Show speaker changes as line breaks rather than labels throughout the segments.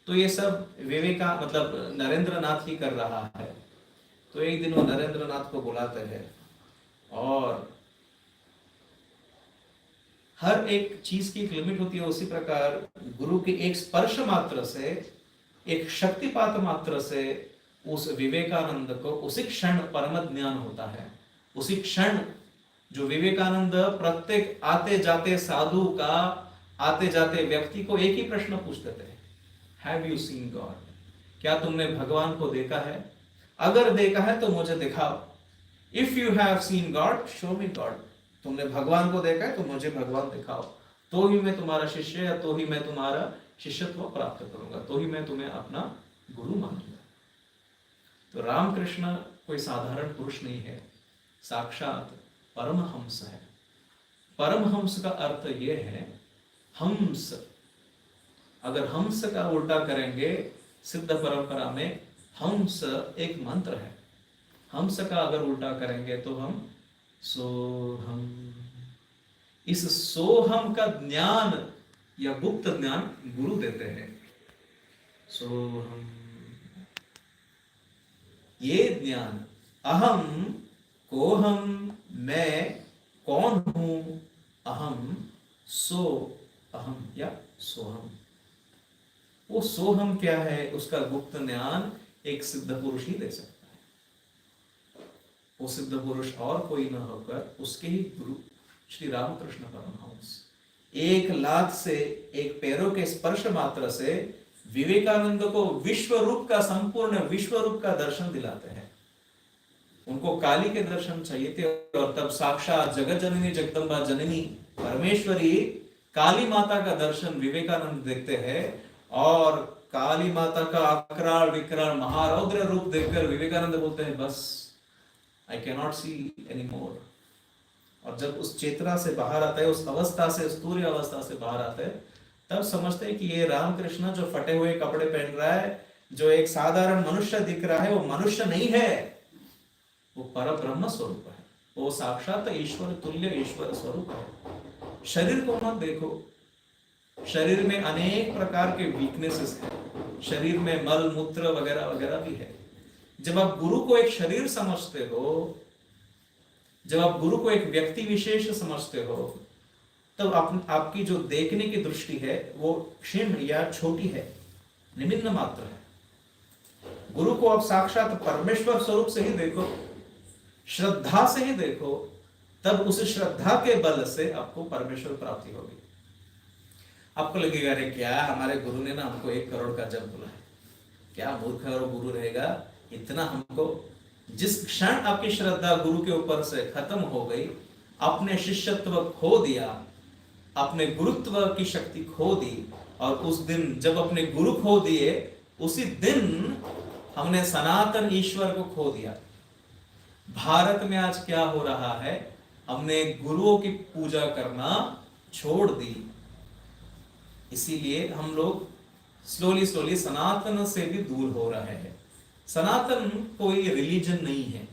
तो ये सब विवेका मतलब नरेंद्र नाथ ही कर रहा है। तो एक दिन वो नरेंद्र नाथ को बुलाते हैं और हर एक चीज की एक लिमिट होती है, उसी प्रकार गुरु के एक स्पर्श मात्र से, एक शक्तिपात मात्र से उस विवेकानंद को उसी क्षण परम ज्ञान होता है। उसी क्षण जो विवेकानंद प्रत्येक आते जाते साधु का, आते जाते व्यक्ति को एक ही प्रश्न पूछते थे, हैव यू सीन गॉड? क्या तुमने भगवान को देखा है? अगर देखा है तो मुझे दिखाओ। If you have seen God show me God. तुमने भगवान को देखा है तो मुझे भगवान दिखाओ, तो ही मैं तुम्हारा शिष्य या तो ही मैं तुम्हारा शिष्यत्व प्राप्त करूंगा, तो ही मैं तुम्हें अपना गुरु मानूंगा। तो रामकृष्ण कोई साधारण पुरुष नहीं है, साक्षात परमहंस है। परमहंस का अर्थ यह है हंस। अगर हंस का उल्टा करेंगे सिद्ध परंपरा में हंस एक मंत्र है, हंस का अगर उल्टा करेंगे तो हम सोहम। इस सोहम का ज्ञान या गुप्त ज्ञान गुरु देते हैं। सोहम, ये ज्ञान अहम, कोहम, मैं कौन हूं, अहम, सो अहम या सोहम। वो सोहम क्या है, उसका गुप्त ज्ञान एक सिद्ध पुरुष ही दे सकता है। वो सिद्ध पुरुष और कोई न होकर उसके ही गुरु श्री रामकृष्ण परमहंस 1,00,000 से एक पैरों के स्पर्श मात्र से विवेकानंद को विश्व रूप का, संपूर्ण विश्व रूप का दर्शन दिलाते हैं। उनको काली के दर्शन चाहिए थे और तब साक्षात जगत जननी जगदम्बा जननी परमेश्वरी काली माता का दर्शन विवेकानंद देखते हैं और काली माता का अकराल विकराल महारौद्र रूप देखकर विवेकानंद बोलते हैं बस I can not see any more. और जब उस चेतना से बाहर आता है, उस अवस्था से, उस तुर्य अवस्था से बाहर आता है, तब समझते हैं कि ये रामकृष्ण जो फटे हुए कपड़े पहन रहा है, जो एक साधारण मनुष्य दिख रहा है, वो मनुष्य नहीं है, वो पर ब्रह्म स्वरूप है, वो साक्षात ईश्वर तुल्य ईश्वर स्वरूप है। शरीर को मत देखो, शरीर में अनेक प्रकार के वीकनेसेस है, शरीर में मल मूत्र वगैरह वगैरह भी है। जब आप गुरु को एक शरीर समझते हो, जब आप गुरु को एक व्यक्ति विशेष समझते हो, तब आपकी जो देखने की दृष्टि है वो क्षीण या छोटी है, निम्न मात्र है। गुरु को आप साक्षात परमेश्वर स्वरूप से ही देखो, श्रद्धा से ही देखो, तब उस श्रद्धा के बल से आपको परमेश्वर प्राप्ति होगी। आपको लगेगा अरे क्या हमारे गुरु ने ना हमको 1 करोड़ का जप बोला है, क्या मूर्ख और गुरु रहेगा इतना हमको। जिस क्षण आपकी श्रद्धा गुरु के ऊपर से खत्म हो गई, आपने शिष्यत्व खो दिया, अपने गुरुत्व की शक्ति खो दी, और उस दिन जब अपने गुरु खो दिए, उसी दिन हमने सनातन ईश्वर को खो दिया। भारत में आज क्या हो रहा है, हमने गुरुओं की पूजा करना छोड़ दी। इसीलिए हम लोग स्लोली स्लोली सनातन से भी दूर हो रहे हैं। सनातन कोई रिलीजन नहीं है,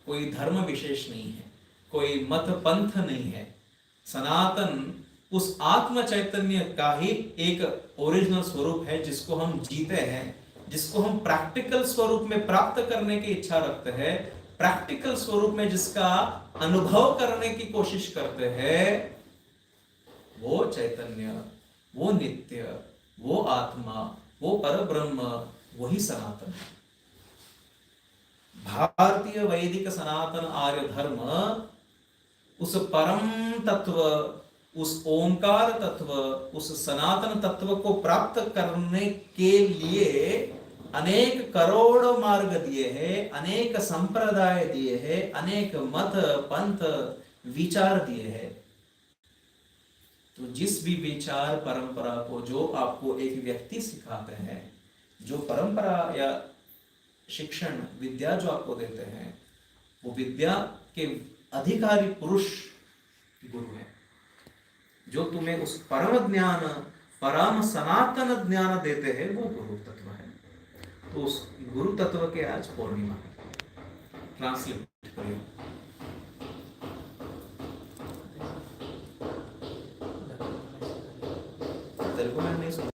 कोई धर्म विशेष नहीं है, कोई मत पंथ नहीं है। सनातन उस आत्म चैतन्य का ही एक ओरिजिनल स्वरूप है, जिसको हम जीते हैं, जिसको हम प्रैक्टिकल स्वरूप में प्राप्त करने की इच्छा रखते हैं, प्रैक्टिकल स्वरूप में जिसका अनुभव करने की कोशिश करते हैं। वो चैतन्य, वो नित्य, वो आत्मा, वो परब्रह्म, वही सनातन है। भारतीय वैदिक सनातन आर्य धर्म उस परम तत्व, उस ओंकार तत्व, उस सनातन तत्व को प्राप्त करने के लिए अनेक करोड़ मार्ग दिए हैं, अनेक संप्रदाय दिए हैं, अनेक मत पंथ विचार दिए हैं। तो जिस भी विचार परंपरा को जो आपको एक व्यक्ति सिखाते हैं, जो परंपरा या शिक्षण विद्या जो आपको देते हैं, वो विद्या के अधिकारी पुरुष गुरु है, जो तुम्हें उस परम ज्ञान, परम सनातन ज्ञान देते हैं, वो गुरु तत्व है। तो उस गुरु तत्व के आज पूर्णिमा है। ट्रांसलेट करिए। तेरे को मैं नहीं सुना।